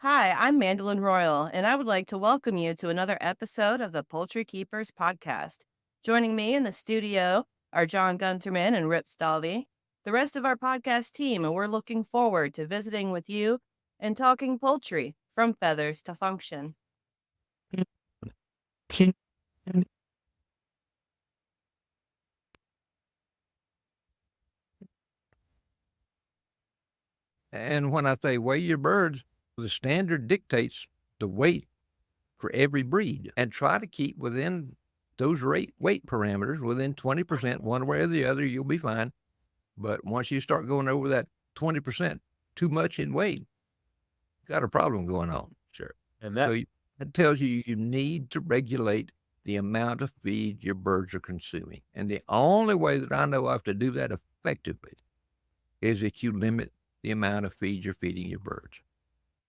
Hi, I'm Mandelyn Royal, and I would like to welcome you to another episode of the Poultry Keepers podcast. Joining me in the studio are John Gunterman and Rip Stalvey, the rest of our podcast team, and we're looking forward to visiting with you and talking poultry from feathers to function. And when I say weigh your birds, the standard dictates the weight for every breed, and try to keep within those weight parameters, within 20%, one way or the other, you'll be fine. But once you start going over that 20% too much in weight, you got a problem going on. Sure. And that tells you need to regulate the amount of feed your birds are consuming. And the only way that I know of to do that effectively is that you limit the amount of feed you're feeding your birds.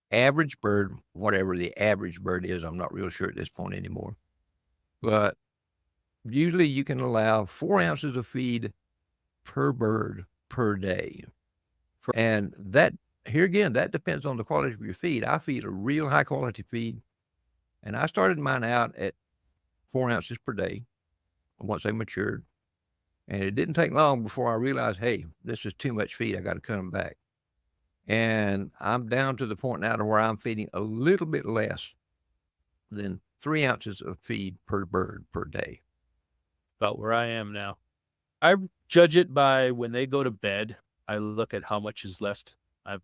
Average bird, whatever the average bird is, I'm not real sure at this point anymore. But usually you can allow 4 ounces of feed per bird per day. And that, here again, that depends on the quality of your feed. I feed a real high quality feed, and I started mine out at 4 ounces per day once they matured. And it didn't take long before I realized, hey, this is too much feed. I got to cut them back. And I'm down to the point now to where I'm feeding a little bit less than 3 ounces of feed per bird per day. About where I am now. I judge it by when they go to bed. I look at how much is left. I've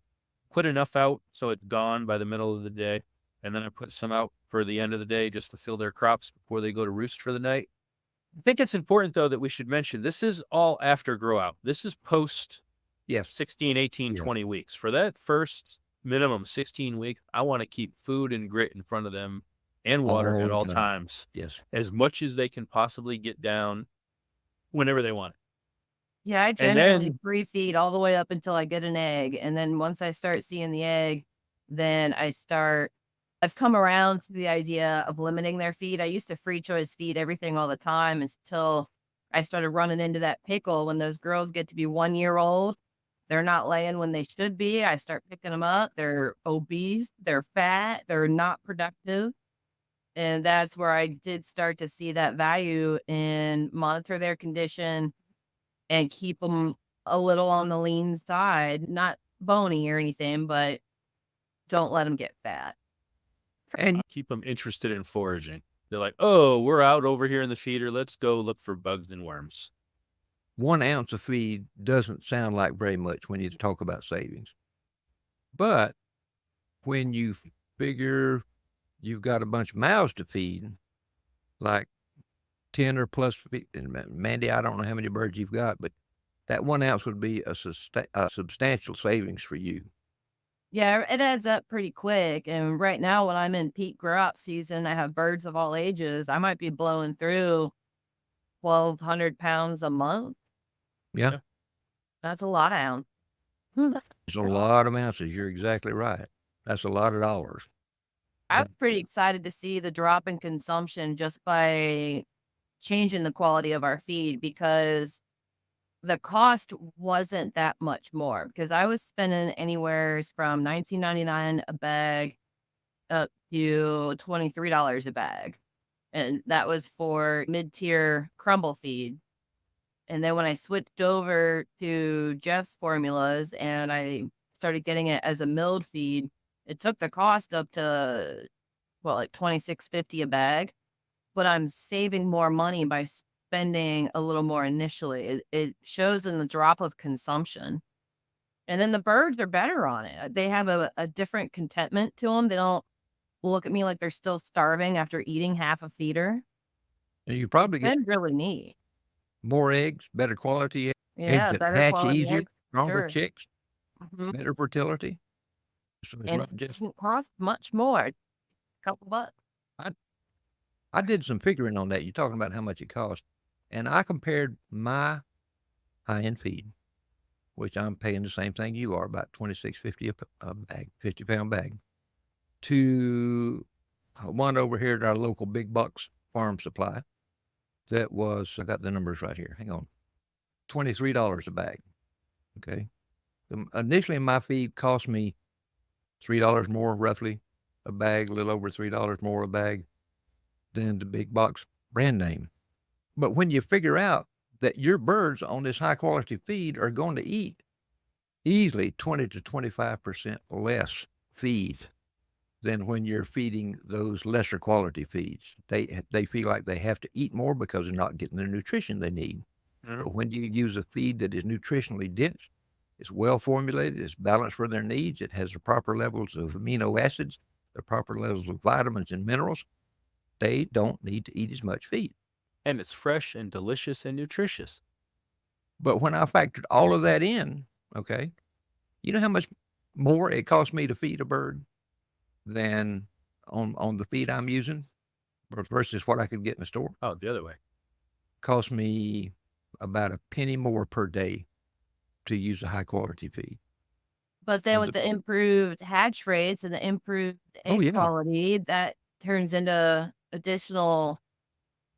put enough out so it's gone by the middle of the day. And then I put some out for the end of the day just to fill their crops before they go to roost for the night. I think it's important, though, that we should mention this is all after grow out. This is post 16, 18, 20 weeks. For that first minimum 16 weeks, I want to keep food and grit in front of them and water at all times. Yes. As much as they can possibly get down whenever they want it. Yeah, I generally pre-feed all the way up until I get an egg. And then once I start seeing the egg, then I've come around to the idea of limiting their feed. I used to free choice feed everything all the time until I started running into that pickle when those girls get to be 1 year old. They're not laying when they should be. I start picking them up. They're obese. They're fat. They're not productive. And that's where I did start to see that value in monitor their condition and keep them a little on the lean side, not bony or anything, but don't let them get fat. And keep them interested in foraging. They're like, oh, we're out over here in the feeder. Let's go look for bugs and worms. 1 ounce of feed doesn't sound like very much when you talk about savings. But when you figure you've got a bunch of mouths to feed, like 10 or plus feet, and Mandy, I don't know how many birds you've got, but that 1 ounce would be a substantial savings for you. Yeah, it adds up pretty quick. And right now, when I'm in peak grow out season, I have birds of all ages. I might be blowing through 1,200 pounds a month. Yeah. That's a lot of ounces. It's a lot of ounces. You're exactly right. That's a lot of dollars. I'm pretty excited to see the drop in consumption just by changing the quality of our feed, because the cost wasn't that much more, because I was spending anywhere from $19.99 a bag up to $23 a bag. And that was for mid-tier crumble feed. And then when I switched over to Jeff's formulas and I started getting it as a milled feed, it took the cost up to, like $26.50 a bag. But I'm saving more money by spending a little more initially. It shows in the drop of consumption. And then the birds are better on it. They have a different contentment to them. They don't look at me like they're still starving after eating half a feeder. And you probably get really neat. More eggs, better quality eggs. Yeah, eggs better that hatch quality easier, eggs, stronger sure. chicks, better fertility. So it's And not it just doesn't cost much more, a couple bucks. I did some figuring on that. You're talking about how much it costs. And I compared my high-end feed, which I'm paying the same thing you are, about $26.50 a bag, 50-pound bag, to one over here at our local Big Bucks Farm Supply. That was, I got the numbers right here. Hang on. $23 a bag. Okay. Initially, my feed cost me $3 more roughly a bag, a little over $3 more a bag than the big box brand name. But when you figure out that your birds on this high quality feed are going to eat easily 20 to 25% less feed than when you're feeding those lesser quality feeds. They feel like they have to eat more because they're not getting the nutrition they need. But when you use a feed that is nutritionally dense, it's well formulated, it's balanced for their needs, it has the proper levels of amino acids, the proper levels of vitamins and minerals, they don't need to eat as much feed. And it's fresh and delicious and nutritious. But when I factored all of that in, okay, you know how much more it costs me to feed a bird than on the feed I'm using versus what I could get in the store? Oh, the other way. Cost me about a penny more per day to use a high quality feed. But then with the improved hatch rates and the improved egg quality, that turns into additional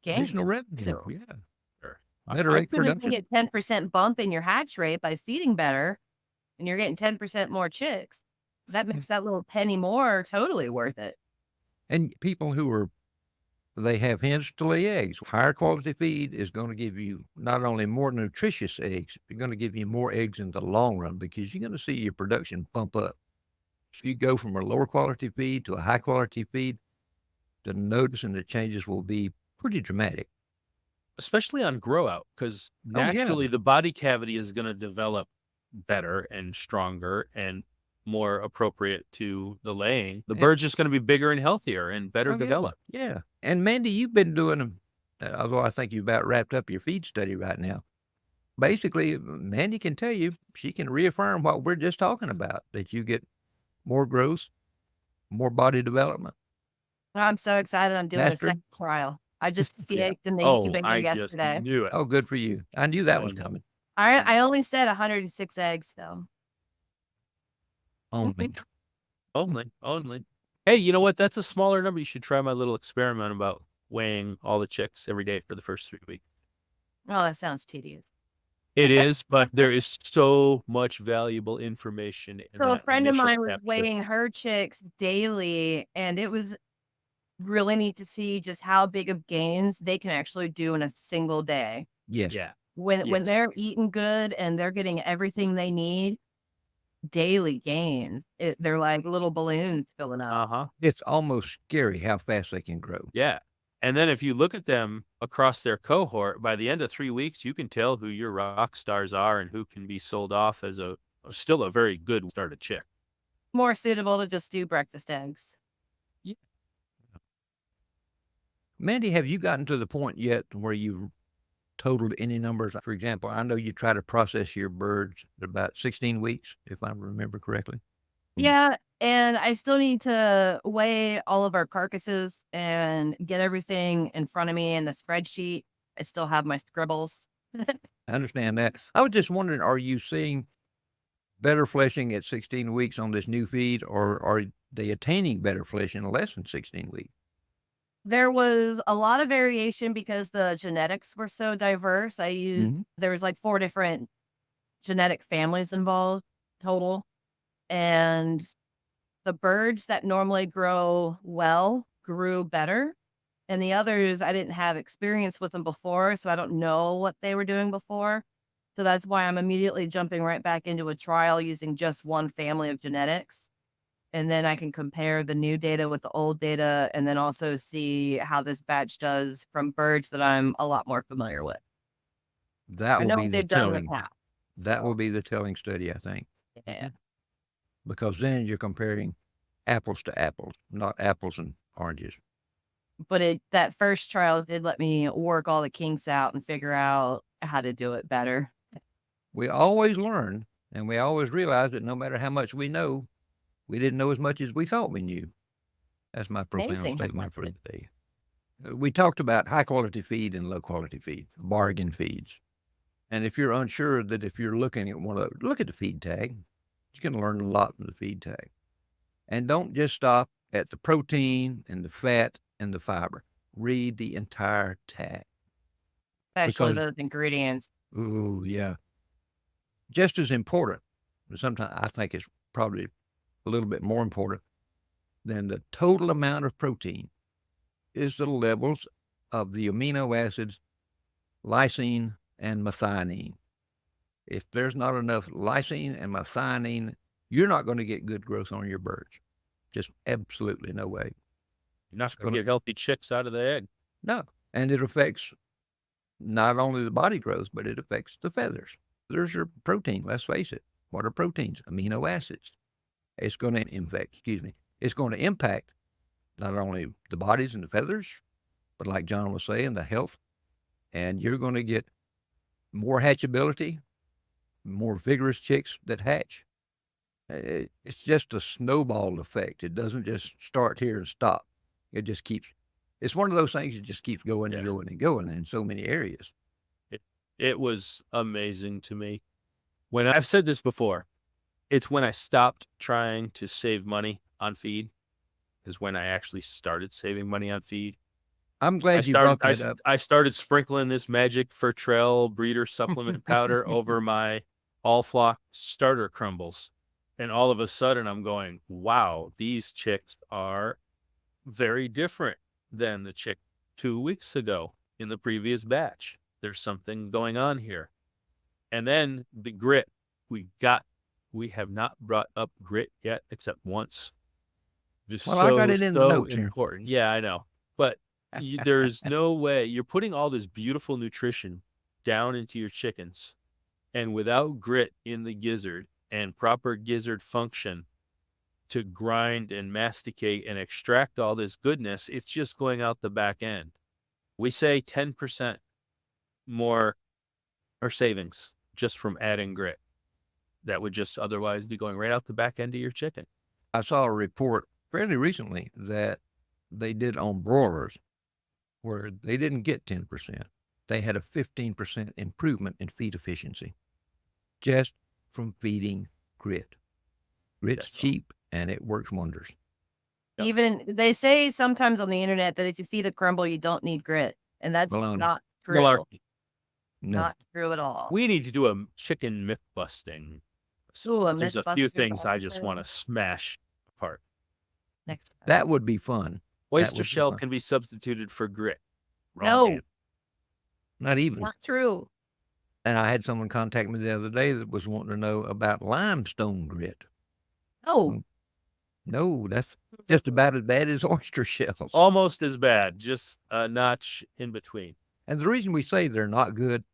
gain. Additional revenue, yeah. Sure. Better egg production. You get 10% bump in your hatch rate by feeding better, and you're getting 10% more chicks. That makes that little penny more totally worth it. And people who they have hens to lay eggs. Higher quality feed is going to give you not only more nutritious eggs, it's going to give you more eggs in the long run because you're going to see your production bump up. If you go from a lower quality feed to a high quality feed, the notice and the changes will be pretty dramatic. Especially on grow out, because naturally the body cavity is going to develop better and stronger and more appropriate to the laying. The bird's just going to be bigger and healthier and better developed. Yeah. And Mandy, you've been doing them, although I think you've about wrapped up your feed study right now. Basically, Mandy can tell you, she can reaffirm what we're just talking about, that you get more growth, more body development. I'm so excited. I'm doing a second trial. I just faked in the incubator yesterday. Just knew it. Oh, good for you. I knew that was coming. I only said 106 eggs, though. Only. Hey, you know what? That's a smaller number. You should try my little experiment about weighing all the chicks every day for the first 3 weeks. Oh, that sounds tedious. It is, but there is so much valuable information. So a friend of mine was weighing her chicks daily, and it was really neat to see just how big of gains they can actually do in a single day. Yes. Yeah. When they're eating good and they're getting everything they need, daily gain. They're like little balloons filling up. It's almost scary how fast they can grow. Yeah. And then if you look at them across their cohort, by the end of 3 weeks, you can tell who your rock stars are and who can be sold off as still a very good started chick. More suitable to just do breakfast eggs. Yeah. Mandy, have you gotten to the point yet where you've totaled any numbers? For example, I know you try to process your birds at about 16 weeks, if I remember correctly. Yeah, and I still need to weigh all of our carcasses and get everything in front of me in the spreadsheet. I still have my scribbles. I understand that. I was just wondering, are you seeing better fleshing at 16 weeks on this new feed, or are they attaining better flesh in less than 16 weeks? There was a lot of variation because the genetics were so diverse. There was like 4 different genetic families involved total. And the birds that normally grow well grew better. And the others, I didn't have experience with them before, so I don't know what they were doing before. So that's why I'm immediately jumping right back into a trial using just one family of genetics. And then I can compare the new data with the old data and then also see how this batch does from birds that I'm a lot more familiar with. That will be the telling. That will be the telling study, I think. Yeah. Because then you're comparing apples to apples, not apples and oranges. But that first trial did let me work all the kinks out and figure out how to do it better. We always learn, and we always realize that no matter how much we know, we didn't know as much as we thought we knew. That's my profound statement for the day. We talked about high-quality feed and low-quality feed, bargain feeds. And if you're unsure that if you're looking at look at the feed tag. You can learn a lot from the feed tag. And don't just stop at the protein and the fat and the fiber. Read the entire tag. Especially those ingredients. Oh, yeah. Just as important, but sometimes I think it's probably a little bit more important than the total amount of protein is the levels of the amino acids lysine and methionine. If there's not enough lysine and methionine, you're not going to get good growth on your birds. Just absolutely no way. You're not going to get healthy chicks out of the egg. No. And it affects not only the body growth, but it affects the feathers. Feathers are protein, let's face it. What are proteins? Amino acids. It's going to it's going to impact not only the bodies and the feathers, but like John was saying, the health. And you're going to get more hatchability, more vigorous chicks that hatch. It's just a snowball effect. It doesn't just start here and stop. It just keeps, it's one of those things that just keeps going and going and going in so many areas. It was amazing to me. When I've said this before, it's when I stopped trying to save money on feed is when I actually started saving money on feed. I'm glad you brought that up. I started sprinkling this magic Fertrell breeder supplement powder over my all flock starter crumbles. And all of a sudden I'm going, wow, these chicks are very different than the chick 2 weeks ago in the previous batch. There's something going on here. And then the grit we have not brought up grit yet, except once. I got it in the notes important. Here. Yeah, I know. But there's no way you're putting all this beautiful nutrition down into your chickens, and without grit in the gizzard and proper gizzard function to grind and masticate and extract all this goodness, it's just going out the back end. We say 10% more or savings just from adding grit. That would just otherwise be going right out the back end of your chicken. I saw a report fairly recently that they did on broilers where they didn't get 10%. They had a 15% improvement in feed efficiency just from feeding grit. Grit's cheap and it works wonders. Yep. Even they say sometimes on the internet that if you feed a crumble, you don't need grit. And that's not true. Malarkey. No. Not true at all. We need to do a chicken myth busting. Ooh, there's a few things I just want to smash apart. Next. That would be fun. Oyster shell can be substituted for grit. No. Not even. Not true. And I had someone contact me the other day that was wanting to know about limestone grit. Oh. No, that's just about as bad as oyster shells. Almost as bad, just a notch in between. And the reason we say they're not good,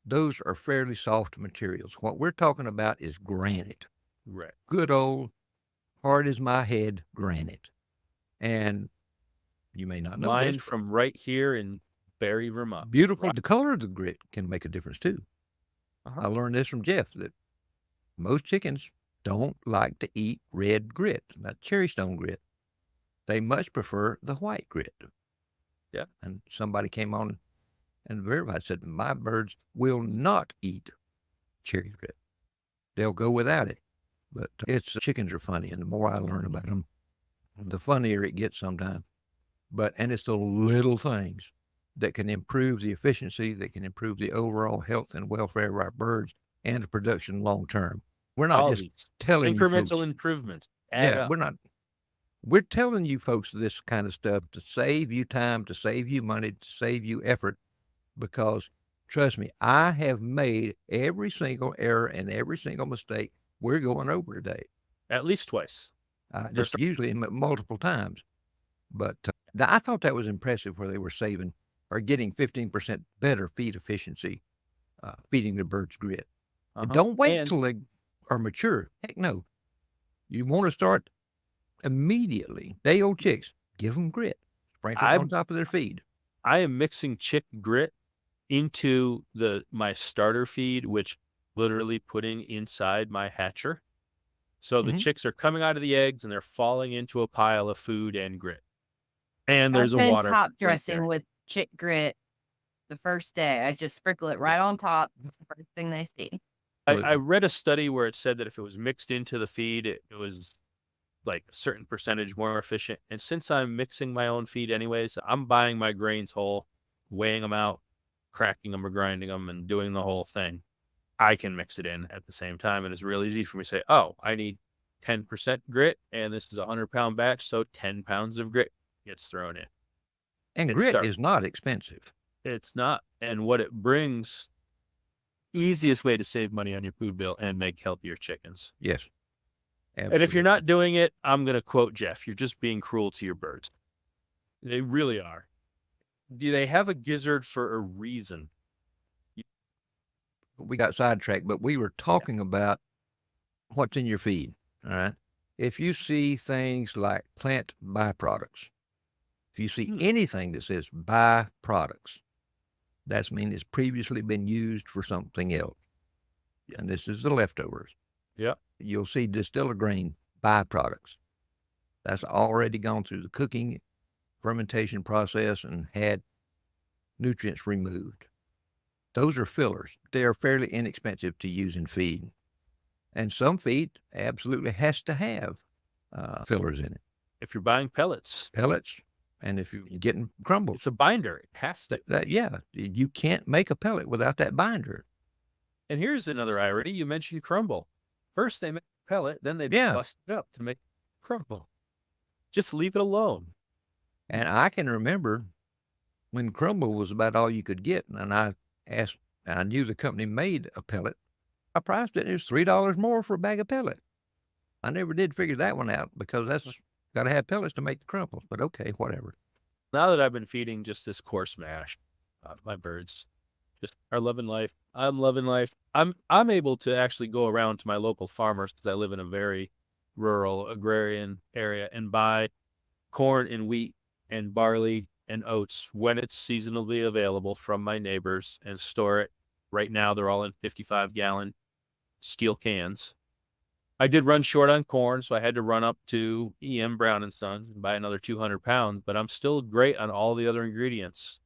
those are fairly soft materials. What we're talking about is granite. Right. Good old, hard as my head granite. And you may not know Mined this, from right here in Barry, Vermont. Beautiful. The color of the grit can make a difference too. Uh-huh. I learned this from Jeff, that most chickens don't like to eat red grit, not cherry stone grit. They much prefer the white grit. Yeah. And somebody came on and verified, said, my birds will not eat cherry grit. They'll go without it. But chickens are funny, and the more I learn about them, the funnier it gets sometimes. And it's the little things that can improve the efficiency, that can improve the overall health and welfare of our birds and the production long term. We're not just telling you incremental improvements. We're telling you folks this kind of stuff to save you time, to save you money, to save you effort, because trust me, I have made every single error and every single mistake we're going over today. At least twice. Just usually multiple times. But I thought that was impressive where they were saving or getting 15% better feed efficiency, feeding the birds grit. And don't wait till they are mature. Heck no. You want to start immediately. Day-old chicks, give them grit. Sprinkle it on top of their feed. I am mixing chick grit into my starter feed, which literally putting inside my hatcher. So the chicks are coming out of the eggs and they're falling into a pile of food and grit. And there's a water. Top dressing with chick grit the first day. I just sprinkle it right on top. That's the first thing they see. I read a study where it said that if it was mixed into the feed, it was like a certain percentage more efficient. And since I'm mixing my own feed anyways, I'm buying my grains whole, weighing them out, cracking them or grinding them, and doing the whole thing. I can mix it in at the same time. And it's real easy for me to say, oh, I need 10% grit, and this is a 100-pound batch, so 10 pounds of grit gets thrown in. And It grit starts. is not expensive. It's not. And what it brings, easiest way to save money on your food bill and make healthier chickens. Yes. And if you're Absolutely. not doing it, I'm going to quote Jeff, you're just being cruel to your birds. They really are. Do they have a gizzard for a reason? We got sidetracked, but we were talking about what's in your feed. All right. If you see things like plant byproducts, if you see anything that says byproducts, that's mean it's previously been used for something else. Yeah. And this is the leftovers. Yeah. You'll see distiller grain byproducts. That's already gone through the cooking, fermentation process and had nutrients removed. Those are fillers. They are fairly inexpensive to use in feed. And some feed absolutely has to have fillers in it. If you're buying pellets, and if you're getting crumbles. it's a binder. It has to. Yeah, you can't make a pellet without that binder. And here's another irony. You mentioned crumble. First they make a pellet, then they bust it up to make crumble. Just leave it alone. And I can remember when crumble was about all you could get, and I knew the company made a pellet. I priced it. It was $3 more for a bag of pellet. I never did figure that one out because that's got to have pellets to make the crumble. But okay, whatever. Now that I've been feeding just this coarse mash, my birds just are loving life. I'm loving life. I'm able to actually go around to my local farmers because I live in a very rural agrarian area and buy corn and wheat and barley and oats when it's seasonally available from my neighbors and store it. Right now, they're all in 55-gallon steel cans. I did run short on corn, so I had to run up to E.M. Brown & Sons and buy another 200 pounds, but I'm still great on all the other ingredients.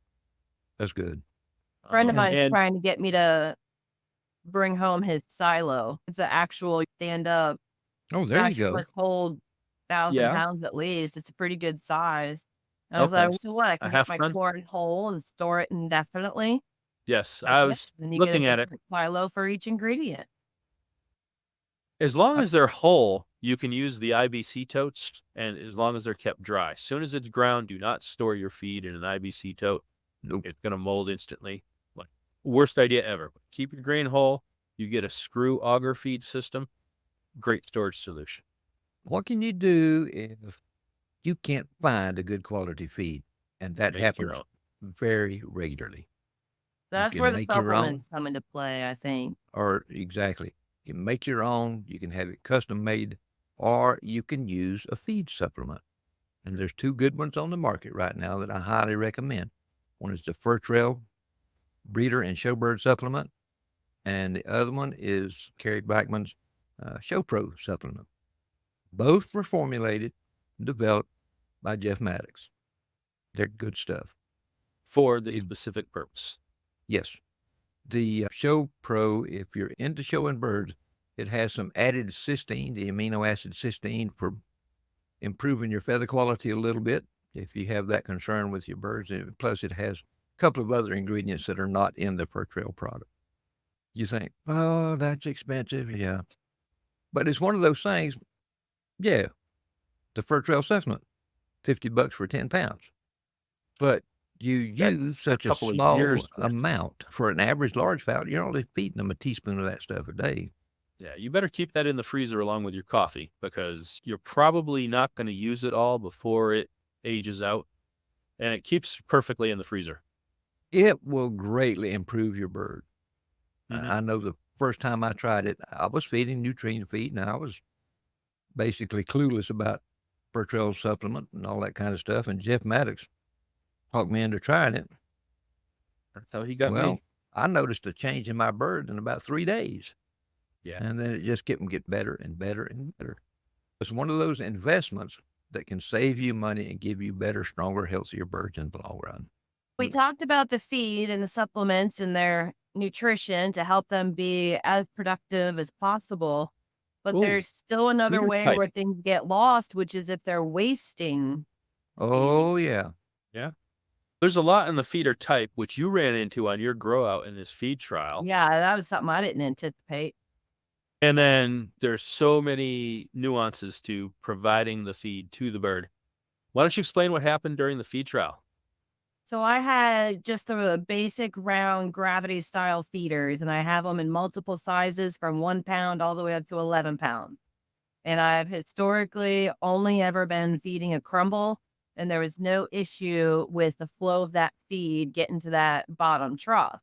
That's good. A friend of mine is trying to get me to bring home his silo. It's an actual stand-up. Oh, there you go. Must hold 1,000 pounds at least. It's a pretty good size. And I was Okay. like, so what? I can get my corn whole and store it indefinitely. Yes, I was looking at it. Silo for each ingredient. As long as they're whole, you can use the IBC totes, and as long as they're kept dry. As soon as it's ground, do not store your feed in an IBC tote. Nope. It's going to mold instantly. Like, worst idea ever. Keep your grain whole. You get a screw auger feed system. Great storage solution. What can you do if you can't find a good quality feed? And that happens very regularly. That's where the supplements come into play, I think. Or exactly. You can make your own. You can have it custom made, or you can use a feed supplement. And there's two good ones on the market right now that I highly recommend. One is the Fur Trail Breeder and Showbird supplement, and the other one is Kerry Blackman's Show Pro supplement. Both were formulated and developed by Jeff Maddox. They're good stuff. For the specific purpose. Yes. The Show Pro, if you're into showing birds, it has some added cysteine, the amino acid cysteine, for improving your feather quality a little bit, if you have that concern with your birds. Plus, it has a couple of other ingredients that are not in the Fur Trail product. You think, oh, that's expensive. Yeah. But it's one of those things, yeah, the Fur Trail supplement, $50 for 10 pounds. But you use such a small amount. For an average large fowl, you're only feeding them a teaspoon of that stuff a day. Yeah, you better keep that in the freezer along with your coffee because you're probably not going to use it all before it ages out. And it keeps perfectly in the freezer. It will greatly improve your bird. Mm-hmm. I know the first time I tried it, I was feeding nutrient feed, and I was basically clueless about Fur Trail supplement and all that kind of stuff. And Jeff Maddox talked me into trying it. That's how he got me. I noticed a change in my bird in about 3 days. Yeah. And then it just kept them get better and better and better. It's one of those investments that can save you money and give you better, stronger, healthier birds in the long run. We talked about the feed and the supplements and their nutrition to help them be as productive as possible. But there's still another way where things get lost, which is if they're wasting. Oh, yeah. Yeah. There's a lot in the feeder type, which you ran into on your grow out in this feed trial. Yeah, that was something I didn't anticipate. And then there's so many nuances to providing the feed to the bird. Why don't you explain what happened during the feed trial? So I had just the basic round gravity style feeders, and I have them in multiple sizes from 1 pound all the way up to 11 pounds. And I've historically only ever been feeding a crumble, and there was no issue with the flow of that feed getting to that bottom trough.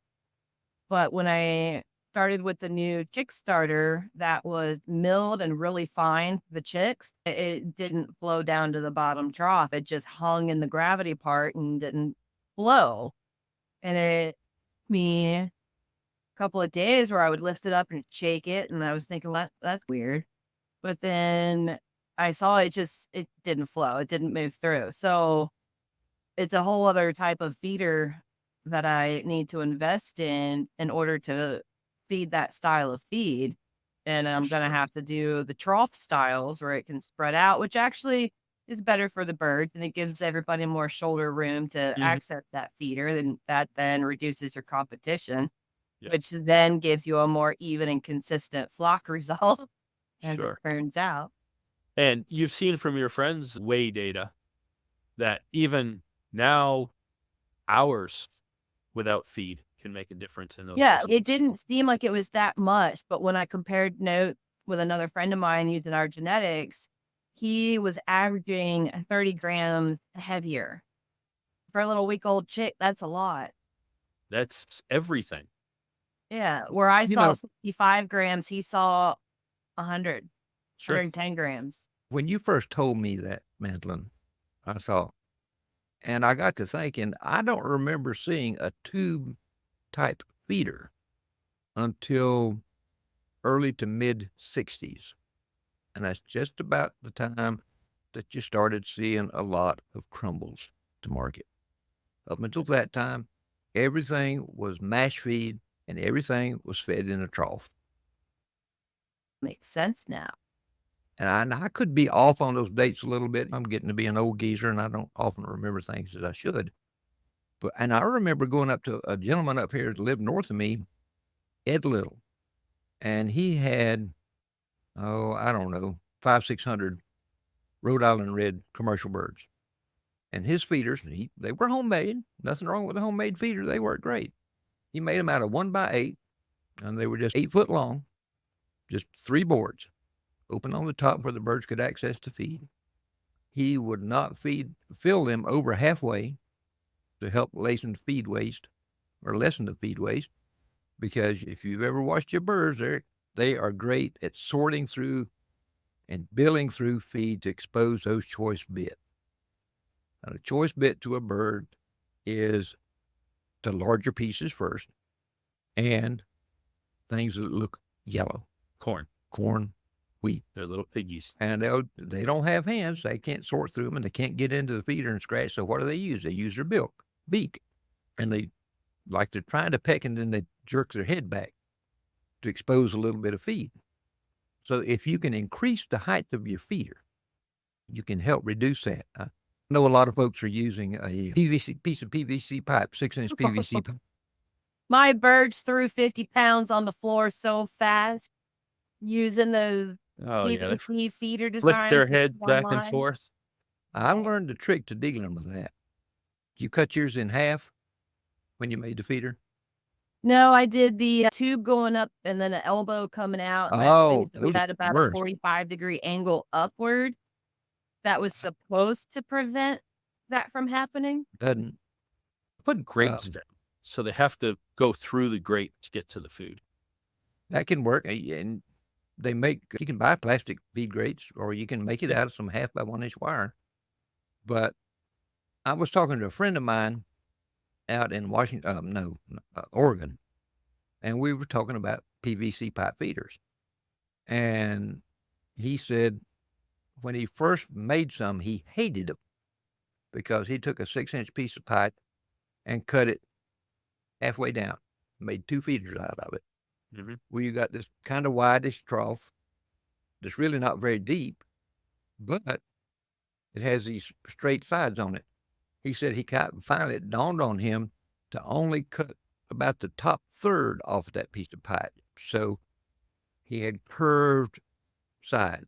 But when I started with the new chick starter that was milled and really fine for the chicks, it didn't flow down to the bottom trough. It just hung in the gravity part and didn't flow. And it took me a couple of days where I would lift it up and shake it. And I was thinking, well, that's weird. But then I saw it didn't flow. It didn't move through. So it's a whole other type of feeder that I need to invest in order to feed that style of feed. And I'm going to have to do the trough styles where it can spread out, which actually is better for the birds, and it gives everybody more shoulder room to access that feeder. And that then reduces your competition, which then gives you a more even and consistent flock result, as it turns out. And you've seen from your friends' weigh data that even now hours without feed can make a difference in those. Yeah, it didn't seem like it was that much, but when I compared notes with another friend of mine using our genetics, he was averaging 30 grams heavier. For a little week-old chick, that's a lot. That's everything. Yeah, where I saw 65 grams, he saw 100, 110 grams. When you first told me that, Mandelyn, I saw, and I got to thinking, I don't remember seeing a tube type feeder until early to mid 60s. And that's just about the time that you started seeing a lot of crumbles to market. Up until that time, everything was mash feed and everything was fed in a trough. Makes sense now. And I could be off on those dates a little bit. I'm getting to be an old geezer and I don't often remember things as I should. And I remember going up to a gentleman up here that lived north of me, Ed Little, and he had, I don't know, 500-600 Rhode Island red commercial birds. And his feeders, they were homemade. Nothing wrong with a homemade feeder. They worked great. He made them out of 1x8, and they were just 8 foot long, just 3 boards, open on the top where the birds could access the feed. He would not fill them over halfway to help lessen the feed waste, because if you've ever watched your birds, they are great at sorting through and billing through feed to expose those choice bits. Now, a choice bit to a bird is the larger pieces first and things that look yellow. Corn, wheat. They're little piggies. And they don't have hands. They can't sort through them, and they can't get into the feeder and scratch. So what do they use? They use their beak. And they, like they're trying to peck, and then they jerk their head back to expose a little bit of feed. So if you can increase the height of your feeder, you can help reduce that. I know a lot of folks are using a piece of PVC pipe, 6-inch PVC pipe. My birds threw 50 pounds on the floor so fast using those PVC feeder designs. Flip their head back and forth. I learned the trick to dealing with that. You cut yours in half when you made the feeder? No, I did the tube going up and then an elbow coming out. And at about a 45-degree angle upward. That was supposed to prevent that from happening. Doesn't. Put grates down, so they have to go through the grate to get to the food. That can work, and you can buy plastic feed grates, or you can make it out of some 1/2 by 1 inch wire. But I was talking to a friend of mine out in Oregon, and we were talking about PVC pipe feeders. And he said when he first made some, he hated them because he took a 6-inch piece of pipe and cut it halfway down, made 2 feeders out of it. Mm-hmm. Well, you got this kind of wideish trough that's really not very deep, but it has these straight sides on it. He said finally it dawned on him to only cut about the top third off of that piece of pipe. So he had curved side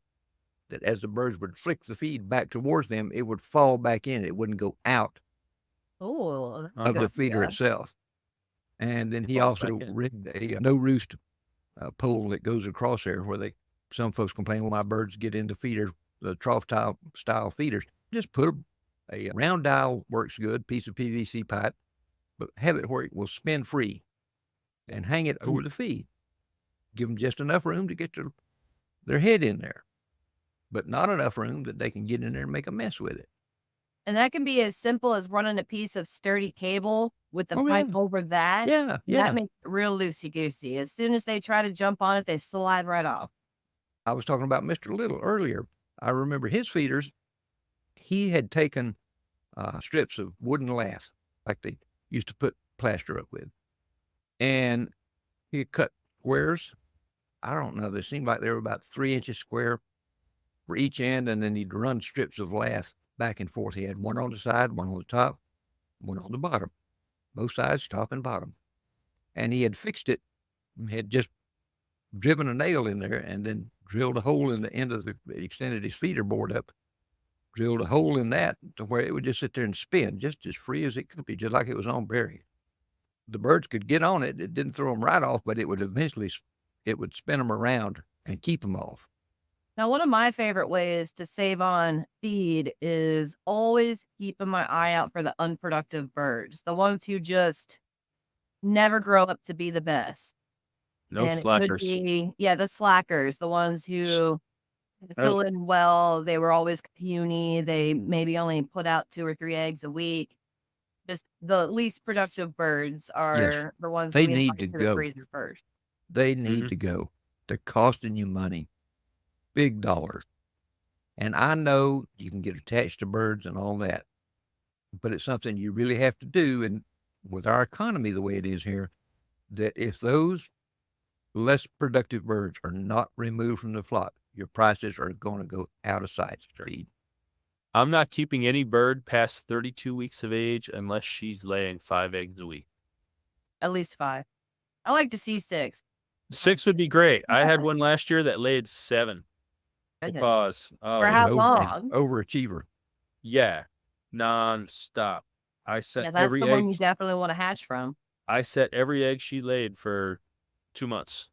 that as the birds would flick the feed back towards them, it would fall back in. It wouldn't go out Oh, of the feeder itself. And then he Falls also back in. rigged a no roost pole that goes across there where some folks complain, well, my birds get into feeders, the trough style feeders. Just put a round dial, works good, piece of PVC pipe, but have it where it will spin free and hang it over the feed. Give them just enough room to get their head in there, but not enough room that they can get in there and make a mess with it. And that can be as simple as running a piece of sturdy cable with the pipe over that. Yeah. That makes it real loosey-goosey. As soon as they try to jump on it, they slide right off. I was talking about Mr. Little earlier. I remember his feeders. He had taken strips of wooden lath, like they used to put plaster up with, and he had cut squares. I don't know. They seemed like they were about 3 inches square for each end, and then he'd run strips of lath back and forth. He had one on the side, one on the top, one on the bottom, both sides, top and bottom. And he had fixed it, had just driven a nail in there and then drilled a hole in the end of extended his feeder board up, drilled a hole in that to where it would just sit there and spin just as free as it could be, just like it was on bearing. The birds could get on it. It didn't throw them right off, but it would spin them around and keep them off. Now, one of my favorite ways to save on feed is always keeping my eye out for the unproductive birds, the ones who just never grow up to be the best. No and slackers. The slackers, the ones who fill in well. They were always puny. They maybe only put out 2 or 3 eggs a week. Just the least productive birds are the ones they we need invite to the go freezer first. They need to go. They're costing you money, big dollars. And I know you can get attached to birds and all that, but it's something you really have to do. And with our economy the way it is here, that if those less productive birds are not removed from the flock, your prices are going to go out of sight. I'm not keeping any bird past 32 weeks of age unless she's laying 5 eggs a week. At least 5. I like to see 6. 6 would be great. I had one last year that laid 7. Pause. For how long? Overachiever. Yeah, nonstop. I set that's every the egg. one you definitely want to hatch from. I set every egg she laid for 2 months.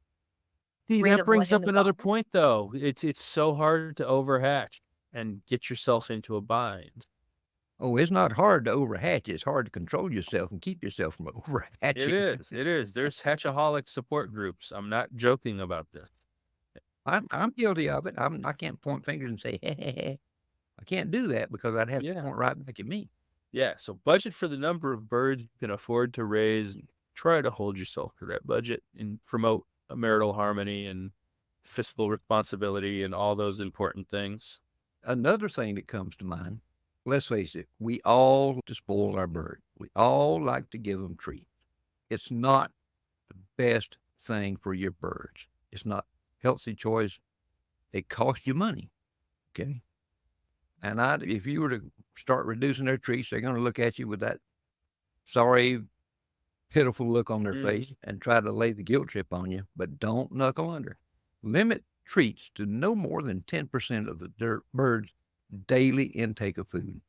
See, Rate that of brings laying up the another box. point, though. It's so hard to overhatch and get yourself into a bind. Oh, it's not hard to overhatch. It's hard to control yourself and keep yourself from overhatching. It is. There's hatchaholic support groups. I'm not joking about this. I'm guilty of it. I can't point fingers and say, hey. I can't do that because I'd have to point right back at me. Yeah, so budget for the number of birds you can afford to raise. Try to hold yourself to that budget and promote a marital harmony and fiscal responsibility and all those important things. Another thing that comes to mind, let's face it, we all like to spoil our bird. We all like to give them treats. It's not the best thing for your birds. It's not healthy choice. It costs you money. Okay. And if you were to start reducing their treats, they're going to look at you with that sorry, pitiful look on their face and try to lay the guilt trip on you, but don't knuckle under. Limit treats to no more than 10% of the bird's daily intake of food.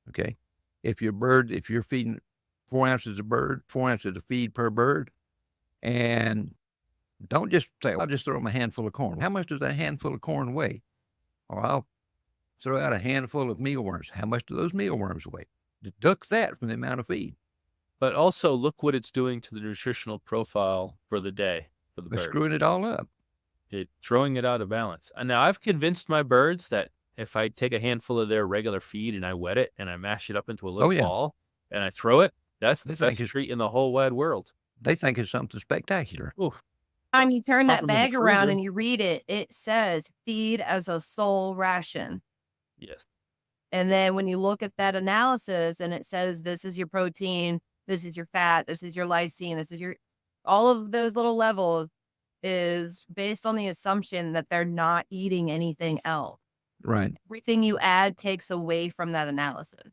Okay. If you're feeding 4 ounces of feed per bird, and don't just say, I'll just throw them a handful of corn. How much does that handful of corn weigh? Or I'll throw out a handful of mealworms. How much do those mealworms weigh? Deduct that from the amount of feed. But also look what it's doing to the nutritional profile for the day for the bird. Screwing it all up. Throwing it out of balance. And now I've convinced my birds that if I take a handful of their regular feed and I wet it and I mash it up into a little ball and I throw it, that's the best treat in the whole wide world. They think it's something spectacular. Ooh. Time you turn that bag around and you read it, it says feed as a sole ration. Yes. And then when you look at that analysis and it says this is your protein, this is your fat, this is your lysine, this is all of those little levels is based on the assumption that they're not eating anything else. Right. Everything you add takes away from that analysis.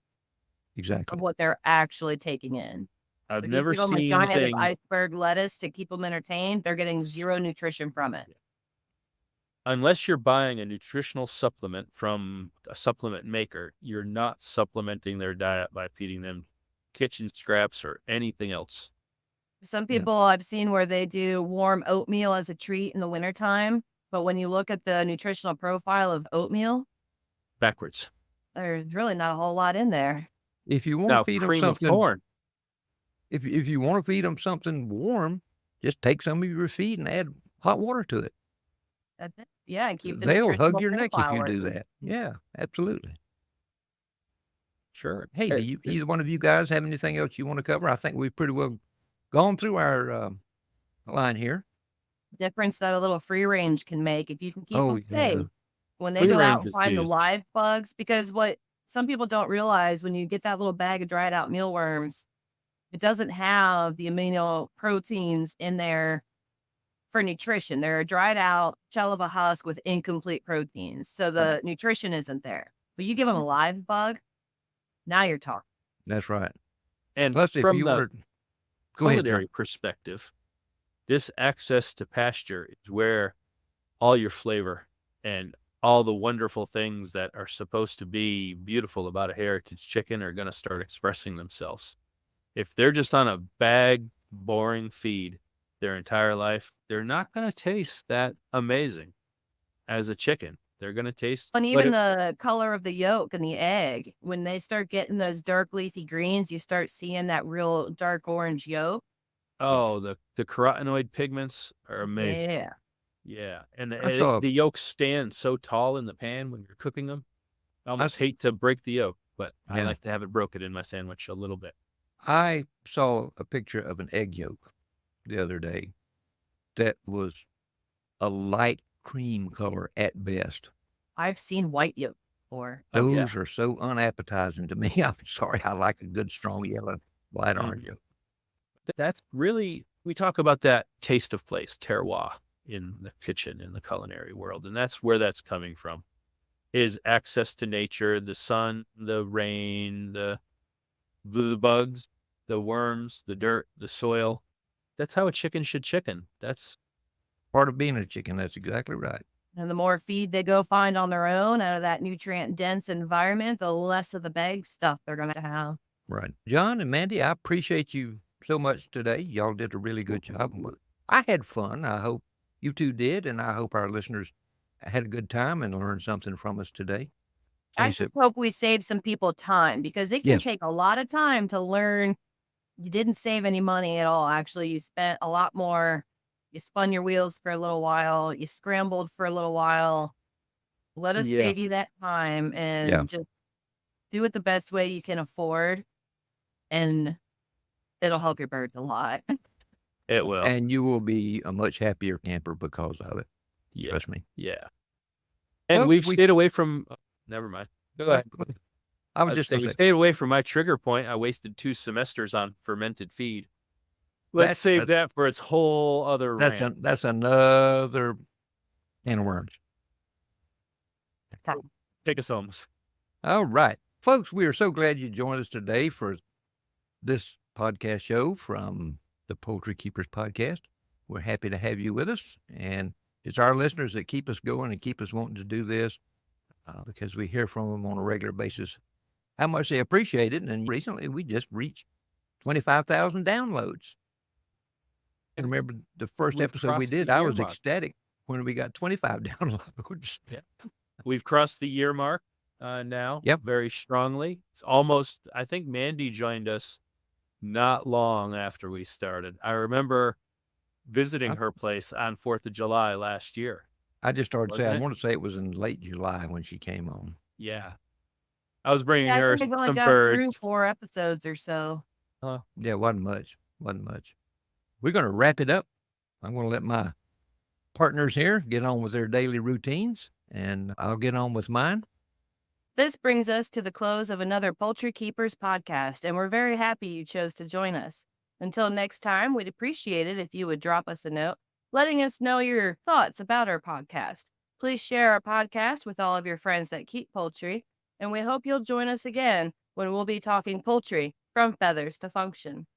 Exactly. Of what they're actually taking in. I've never seen a giant of iceberg lettuce to keep them entertained. They're getting zero nutrition from it. unless you're buying a nutritional supplement from a supplement maker, you're not supplementing their diet by feeding them kitchen scraps or anything else. Some Yeah. people I've seen where they do warm oatmeal as a treat in the wintertime, but when you look at the nutritional profile of oatmeal, Backwards. there's really not a whole lot in there. If you want Now, to feed them cream of something, corn. if you want to feed them something warm, just take some of your feed and add hot water to it. That's it. Yeah, and keep the They'll hug nutritional your neck if profile you do working. that. Yeah, absolutely. Sure. Hey, do you, either one of you guys have anything else you want to cover? I think we've pretty well gone through our line here. Difference that a little free range can make if you can keep them safe. When they Free go out range and is find the huge. live bugs, because what some people don't realize when you get that little bag of dried out mealworms, it doesn't have the amino proteins in there for nutrition. They're a dried out shell of a husk with incomplete proteins. So the nutrition isn't there. But you give them a live bug, now you're talking. That's right. And Plus, if from you the order, go ahead, John. culinary perspective, this access to pasture is where all your flavor and all the wonderful things that are supposed to be beautiful about a heritage chicken are going to start expressing themselves. If they're just on a bag, boring feed their entire life, they're not going to taste that amazing as a chicken. They're going to taste. And but even if- the color of the yolk and the egg, when they start getting those dark leafy greens, you start seeing that real dark orange yolk. oh, the carotenoid pigments are amazing. Yeah. Yeah, and I saw- the yolks stand so tall in the pan when you're cooking them. I almost hate to break the yolk, but I Yeah. like to have it broken in my sandwich a little bit. I saw a picture of an egg yolk the other day that was a light cream color at best. I've seen white yolk before. Oh, yeah. Those are so unappetizing to me. I'm sorry. I like a good, strong yellow, light orange yolk. That's really, we talk about that taste of place, terroir, in the kitchen, in the culinary world. And that's where that's coming from, is access to nature, the sun, the rain, the bugs, the worms, the dirt, the soil. That's how a chicken should chicken. That's Part of being a chicken. That's exactly right. And the more feed they go find on their own out of that nutrient dense environment, the less of the bag stuff they're going to have. Right. John and Mandy, I appreciate you so much today. Y'all did a really good job. I had fun. I hope you two did, and I hope our listeners had a good time and learned something from us today. I just hope we saved some people time, because it can Yes. take a lot of time to learn. You didn't save any money at all. Actually, you spent a lot more. You spun your wheels for a little while. You scrambled for a little while. Let us Yeah. save you that time and Yeah. just do it the best way you can afford. And it'll help your birds a lot. it will. And you will be a much happier camper because of it. Yeah. Trust me. Yeah. And Folks, we've stayed away from, never mind. Go ahead. I was I just say, going we to say, stayed away from my trigger point. I wasted 2 semesters on fermented feed. Let's save that for its whole other rant. that's another can of worms. Take us home. All right. Folks, we are so glad you joined us today for this podcast show from the Poultry Keepers podcast. We're happy to have you with us. And it's our listeners that keep us going and keep us wanting to do this because we hear from them on a regular basis how much they appreciate it. And recently we just reached 25,000 downloads. And remember the first We've episode we crossed did, the I year was mark. ecstatic when we got 25 downloads. Yeah. We've crossed the year mark now. Yep. Very strongly. It's almost, I think Mandy joined us not long after we started. I remember visiting her place on 4th of July last year. I just started saying, Wasn't I it? want to say it was in late July when she came on. Yeah. I was bringing Yeah, I her think we've only some got through birds. 4 episodes or so. Yeah, wasn't much. We're going to wrap it up. I'm going to let my partners here get on with their daily routines, and I'll get on with mine. This brings us to the close of another Poultry Keepers podcast, and we're very happy you chose to join us. Until next time, we'd appreciate it if you would drop us a note, letting us know your thoughts about our podcast. Please share our podcast with all of your friends that keep poultry, and we hope you'll join us again when we'll be talking poultry from feathers to function.